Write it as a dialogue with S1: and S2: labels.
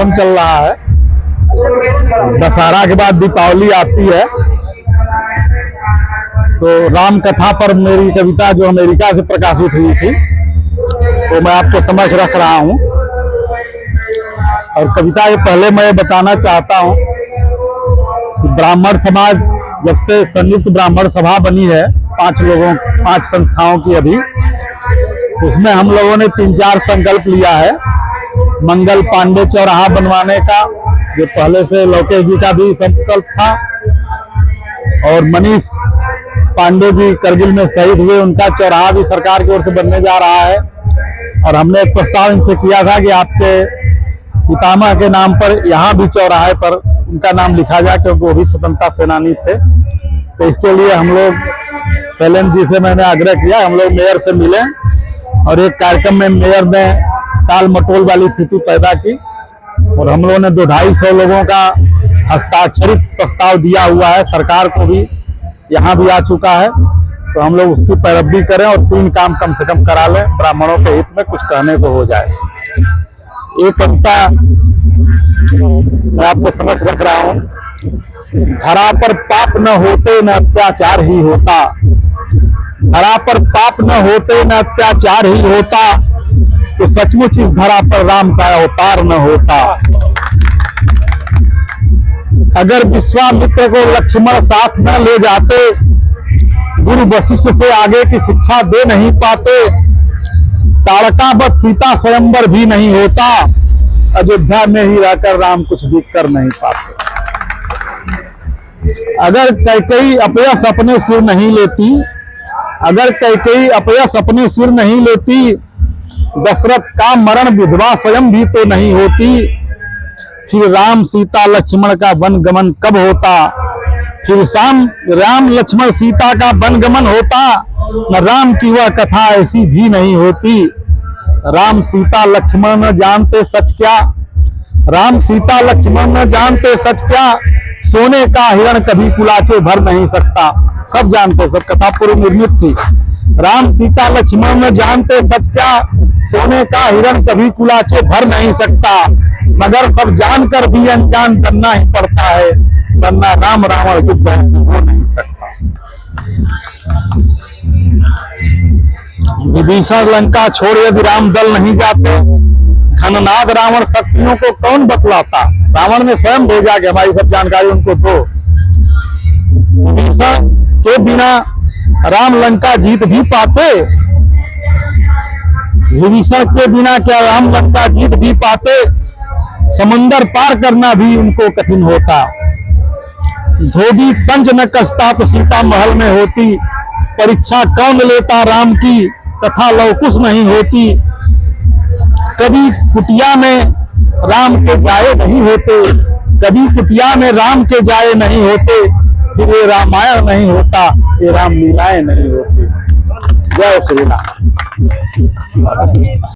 S1: मौसम चल रहा है। दशहरा के बाद दीपावली आती है, तो राम कथा पर मेरी कविता जो अमेरिका से प्रकाशित हुई थी वो मैं आपको समझ रख रहा हूँ। और कविता के पहले मैं बताना चाहता हूँ कि ब्राह्मण समाज जब से संयुक्त ब्राह्मण सभा बनी है 5 संस्थाओं की, अभी उसमें हम लोगों ने 3-4 संकल्प लिया है। मंगल पांडे चौराहा बनवाने का, जो पहले से लोकेश जी का भी संकल्प था, और मनीष पांडे जी करगिल में शहीद हुए, उनका चौराहा भी सरकार की ओर से बनने जा रहा है। और हमने एक प्रस्ताव इनसे किया था कि आपके पितामह के नाम पर यहाँ भी चौराहे पर उनका नाम लिखा जाए, क्योंकि वो भी स्वतंत्रता सेनानी थे। तो इसके लिए हम लोग शैलेंद्र जी से मैंने आग्रह किया, हम लोग मेयर से मिले और एक कार्यक्रम में मेयर ने टाल मटोल वाली स्थिति पैदा की और हम लोगों ने 200-250 लोगों का हस्ताक्षरित प्रस्ताव दिया हुआ है, सरकार को भी यहाँ भी आ चुका है। तो हम लोग उसकी पैरवी करें और 3 काम कम से कम करा लें, ब्राह्मणों के हित में कुछ कहने को हो जाए। एक कविता मैं आपको समझ रख रहा हूँ। धरा पर पाप न होते न अत्याचार ही होता, धरा पर पाप न होते न अत्याचार ही होता, तो सचमुच इस धरा पर राम का अवतार न होता। अगर विश्वामित्र को लक्ष्मण साथ न ले जाते, गुरु वशिष्ठ से आगे की शिक्षा दे नहीं पाते, ताड़कावत सीता स्वयंवर भी नहीं होता, अयोध्या में ही रहकर राम कुछ भी कर नहीं पाते। अगर कैकेयी अपयश अपने सिर नहीं लेती, अगर कैकेयी अपयश अपने सिर नहीं लेती, दशरथ का मरण विधवा स्वयं भी तो नहीं होती, फिर राम सीता लक्ष्मण का वन गमन कब होता, फिर राम लक्ष्मण सीता का वन गमन होता, न राम की वह कथा ऐसी भी नहीं होती। राम सीता लक्ष्मण न जानते सच क्या, राम सीता लक्ष्मण न जानते सच क्या, सोने का हिरण कभी कुलाचे भर नहीं सकता। सब जानते, सब कथा पूर्व निर्मित थी। राम सीता लक्ष्मण न जानते सच क्या, सोने का हिरण कभी कुलाचे भर नहीं सकता, मगर सब जानकर भी अनजान बनना ही पड़ता है, वरना राम रावण युद्ध ऐसे हो नहीं सकता। विभीषण लंका छोड़ यदि राम दल नहीं जाते, घननाद रावण शक्तियों को कौन बतलाता। रावण ने स्वयं भेजा कि हमारी सब जानकारी उनको दो। विभीषण के बिना राम लंका जीत भी पाते, विभीषण के बिना क्या राम लंका जीत भी पाते, समंदर पार करना भी उनको कठिन होता। धोबी तंज न कसता तो सीता महल में होती, परीक्षा कौन लेता राम की कथा लवकुश नहीं होती। कभी कुटिया में राम के जाए नहीं होते, कभी कुटिया में राम के जाए नहीं होते, फिर ये रामायण नहीं होता, ये राम लीलाएं नहीं होती। जय श्री राम।